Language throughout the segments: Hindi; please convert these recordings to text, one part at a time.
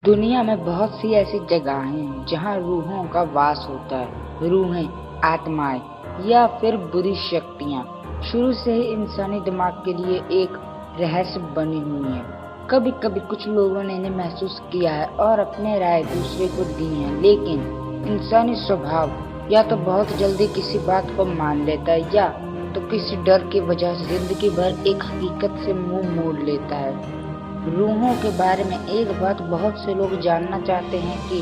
दुनिया में बहुत सी ऐसी जगहें हैं जहाँ रूहों का वास होता है। रूहें, आत्माएं या फिर बुरी शक्तियाँ शुरू से ही इंसानी दिमाग के लिए एक रहस्य बनी हुई हैं। कभी कभी कुछ लोगों ने इन्हें महसूस किया है और अपने राय दूसरे को दी है, लेकिन इंसानी स्वभाव या तो बहुत जल्दी किसी बात को मान लेता है या तो किसी डर की वजह से जिंदगी भर एक हकीकत से मुंह मोड़ लेता है। रूहों के बारे में एक बात बहुत से लोग जानना चाहते हैं कि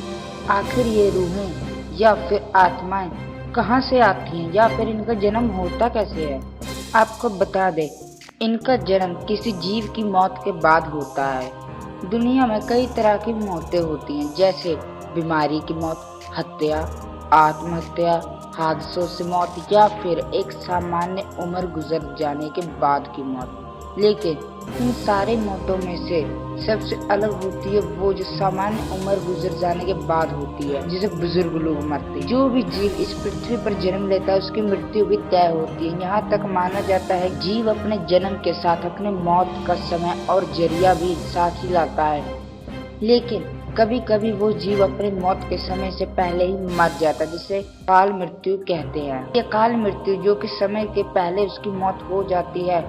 आखिर ये रूहें या फिर आत्माएं कहाँ से आती हैं या फिर इनका जन्म होता कैसे है। आपको बता दें, इनका जन्म किसी जीव की मौत के बाद होता है। दुनिया में कई तरह की मौतें होती हैं, जैसे बीमारी की मौत, हत्या, आत्महत्या, हादसों से मौत या फिर एक सामान्य उम्र गुजर जाने के बाद की मौत। लेकिन इन सारी मौतों में से सबसे अलग होती है वो जो सामान्य उम्र गुजर जाने के बाद होती है, जिसे बुजुर्ग लोग मरते हैं। जो भी जीव इस पृथ्वी पर जन्म लेता है उसकी मृत्यु भी तय होती है। यहाँ तक माना जाता है जीव अपने जन्म के साथ अपने मौत का समय और जरिया भी साथ ही लाता है। लेकिन कभी कभी वो जीव अपनी मौत के समय से पहले ही मर जाता है, जिसे काल मृत्यु कहते हैं। ये काल मृत्यु जो कि समय के पहले उसकी मौत हो जाती है,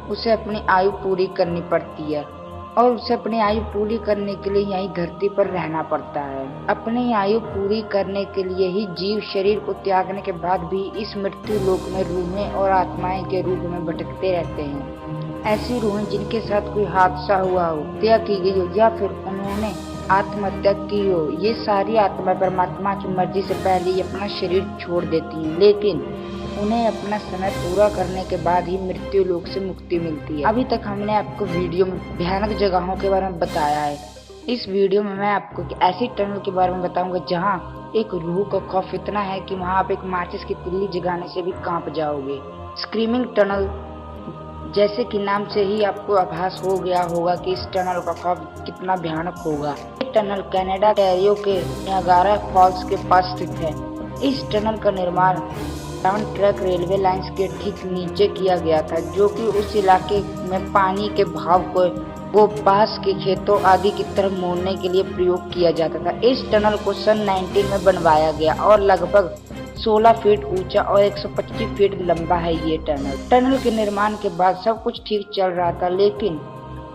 उसे अपनी आयु पूरी करनी पड़ती है और उसे अपनी आयु पूरी करने के लिए यहीं धरती पर रहना पड़ता है। अपनी आयु पूरी करने के लिए ही जीव शरीर को त्यागने के बाद भी इस मृत्यु लोक में रूहें और आत्माएं के रूप में भटकते रहते हैं। ऐसी रूहें जिनके साथ कोई हादसा हुआ हो, हत्या की गई हो या फिर उन्होंने आत्महत्या की हो, ये सारी आत्माएं परमात्मा की मर्जी से पहले ही अपना शरीर छोड़ देती हैं, लेकिन उन्हें अपना समय पूरा करने के बाद ही मृत्यु लोक से मुक्ति मिलती है। अभी तक हमने आपको वीडियो में भयानक जगहों के बारे में बताया है। इस वीडियो में मैं आपको ऐसी टनल के बारे में बताऊंगा जहां एक रूह का खौफ इतना है कि वहां आप एक माचिस की तिल्ली जगाने से भी कांप जाओगे। स्क्रीमिंग टनल, जैसे कि नाम से ही आपको आभास हो गया होगा कि इस टनल का खौफ कितना भयानक होगा। ये टनल कनाडा ओंटारियो के नियागारा फॉल्स के पास स्थित है। इस टनल का निर्माण ट्रैक रेलवे लाइंस के ठीक नीचे किया गया था, जो कि उस इलाके में पानी के भाव को पास के खेतों आदि की तरफ मोड़ने के लिए प्रयोग किया जाता था। इस टनल को सन 19 में बनवाया गया और लगभग 16 फीट ऊंचा और 125 फीट लंबा है ये टनल के निर्माण के बाद सब कुछ ठीक चल रहा था, लेकिन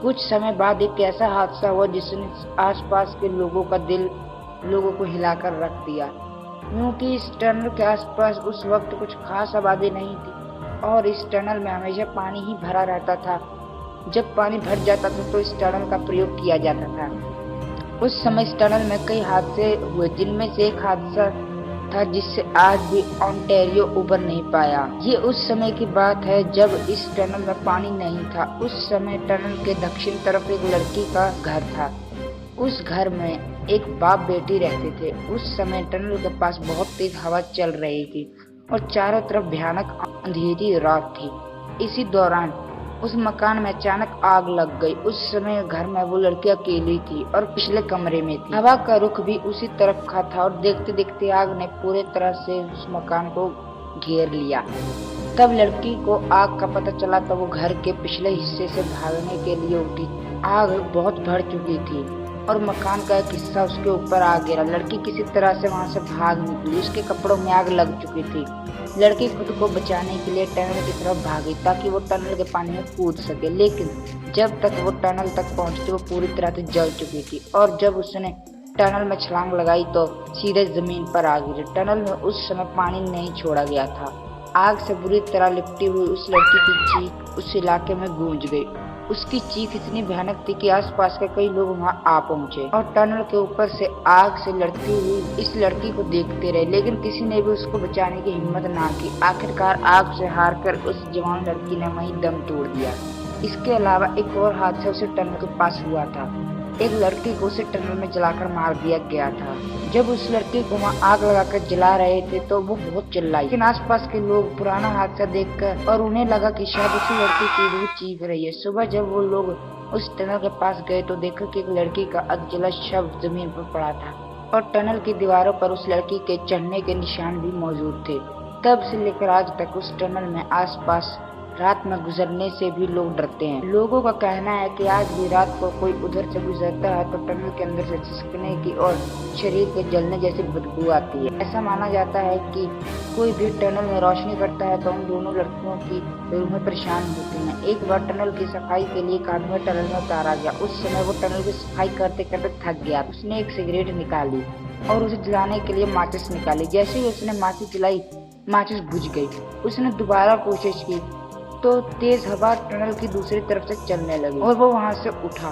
कुछ समय बाद एक ऐसा हादसा हुआ जिसने आसपास के लोगों को हिलाकर रख दिया। क्योंकि इस टनल के आसपास उस वक्त कुछ खास आबादी नहीं थी और इस टनल में हमेशा पानी ही भरा रहता था। जब पानी भर जाता था तो इस टनल का प्रयोग किया जाता था। उस समय इस टनल में कई हादसे हुए, जिनमें से एक हादसा था जिससे आज भी ओंटारियो उबर नहीं पाया। ये उस समय की बात है जब इस टनल में पानी नहीं था। उस समय टनल के दक्षिण तरफ एक लड़की का घर था। उस घर में एक बाप बेटी रहते थे। उस समय टनल के पास बहुत तेज हवा चल रही थी और चारों तरफ भयानक अंधेरी रात थी। इसी दौरान उस मकान में अचानक आग लग गई। उस समय घर में वो लड़की अकेली थी और पिछले कमरे में थी। हवा का रुख भी उसी तरफ का था और देखते देखते आग ने पूरे तरह से उस मकान को घेर लिया। तब लड़की को आग का पता चला तो वो घर के पिछले हिस्से से भागने के लिए उठी। आग बहुत बढ़ चुकी थी और मकान का एक हिस्सा उसके ऊपर आ गिरा। लड़की किसी तरह से वहां से भाग निकली। उसके कपड़ों में आग लग चुकी थी। लड़की खुद को बचाने के लिए टनल की तरफ भागी ताकि वो टनल के पानी में कूद सके, लेकिन जब तक वो टनल तक पहुंचती वो पूरी तरह से जल चुकी थी और जब उसने टनल में छलांग लगाई तो सीधे जमीन पर आ गिरी। टनल में उस समय पानी नहीं छोड़ा गया था। आग से बुरी तरह लिपटी हुई उस लड़की की चीख उस इलाके में गूंज गई। उसकी चीख इतनी भयानक थी कि आसपास के कई लोग वहां आ पहुंचे और टनल के ऊपर से आग से लड़ती हुई इस लड़की को देखते रहे, लेकिन किसी ने भी उसको बचाने की हिम्मत ना की। आखिरकार आग से हारकर उस जवान लड़की ने वहीं दम तोड़ दिया। इसके अलावा एक और हादसा उसे टनल के पास हुआ था। एक लड़की को उसे टनल में जलाकर मार दिया गया था। जब उस लड़की को वहाँ आग लगाकर जला रहे थे तो वो बहुत चिल्लाई, लेकिन आसपास के लोग पुराना हादसा देखकर और उन्हें लगा कि शायद उसी लड़की की रूह चीख रही है। सुबह जब वो लोग उस टनल के पास गए तो देखा कि एक लड़की का अधजला शव जमीन पर पड़ा था और टनल की दीवारों पर उस लड़की के चढ़ने के निशान भी मौजूद थे। तब से लेकर आज तक उस टनल में आसपास रात में गुजरने से भी लोग डरते हैं। लोगों का कहना है कि आज भी रात को कोई उधर से गुजरता है तो टनल के अंदर से छिसकने की और शरीर के जलने जैसी बदबू आती है। ऐसा माना जाता है कि कोई भी टनल में रोशनी करता है तो उन दोनों लड़कियों की रूहें परेशान होती हैं। एक बार टनल की सफाई के लिए एक आदमी टनल में उतारा गया। उस समय वो टनल की सफाई करते करते थक गया। उसने एक सिगरेट निकाली और उसे जलाने के लिए माचिस निकाली। जैसे ही उसने माचिस जलाई, माचिस बुझ गई। उसने दोबारा कोशिश की तो तेज हवा टनल की दूसरी तरफ से चलने लगी और वो वहां से उठा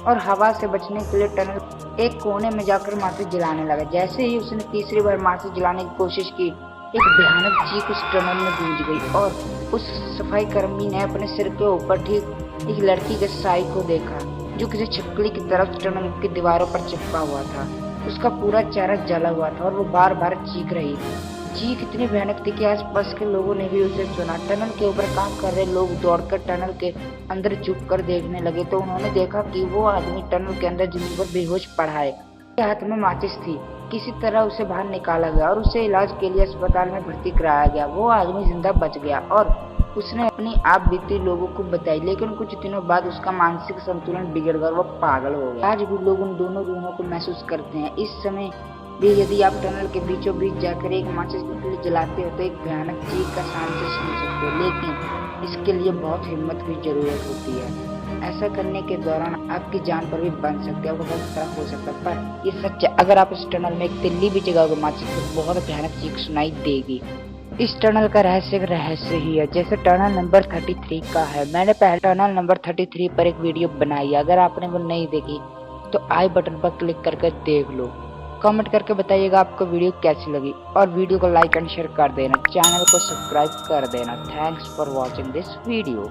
और हवा से बचने के लिए टनल एक कोने में जाकर माचिस जलाने लगा। जैसे ही उसने तीसरी बार माचिस जलाने की कोशिश की, एक भयानक चीख उस टनल में गूंज गई और उस सफाई कर्मी ने अपने सिर के ऊपर ठीक एक लड़की के साई को देखा जो किसी छिपकली की तरफ टनल की दीवारों पर चिपका हुआ था। उसका पूरा चेहरा जला हुआ था और वो बार बार चीख रही थी। चीख इतनी भयानक थी कि आसपास के लोगों ने भी उसे सुना। टनल के ऊपर काम कर रहे लोग दौड़कर टनल के अंदर झुककर देखने लगे तो उन्होंने देखा कि वो आदमी टनल के अंदर जमीन पर बेहोश पड़ा है। उसके हाथ में माचिस थी। किसी तरह उसे बाहर निकाला गया और उसे इलाज के लिए अस्पताल में भर्ती कराया गया। वो आदमी जिंदा बच गया और उसने अपनी आप बीती लोगों को बताई, लेकिन कुछ दिनों बाद उसका मानसिक संतुलन बिगड़ गया और वो पागल हो गया। आज भी लोग उन दोनों रूहों को महसूस करते हैं। इस समय भी यदि आप टनल के बीचों बीच जाकर एक माचिस की जलाते हो तो एक भयानक चीख का साउंड से सुन सकते हो, लेकिन इसके लिए बहुत हिम्मत की जरूरत होती है। ऐसा करने के दौरान आपकी जान पर भी बन सकती है, आपको बहुत खतरा हो सकता है। पर ये सच है, अगर आप इस टनल में एक तिल्ली भी जगाओगे माचिस तो बहुत भयानक चीख सुनाई देगी। इस टनल का रहस्य ही है, जैसे टनल नंबर 33 का है। मैंने पहले टनल नंबर 33 पर एक वीडियो बनाई है, अगर आपने वो नहीं देखी तो आई बटन पर क्लिक करके देख लो। कमेंट करके बताइएगा आपको वीडियो कैसी लगी और वीडियो को लाइक एंड शेयर कर देना, चैनल को सब्सक्राइब कर देना। Thanks for watching this video.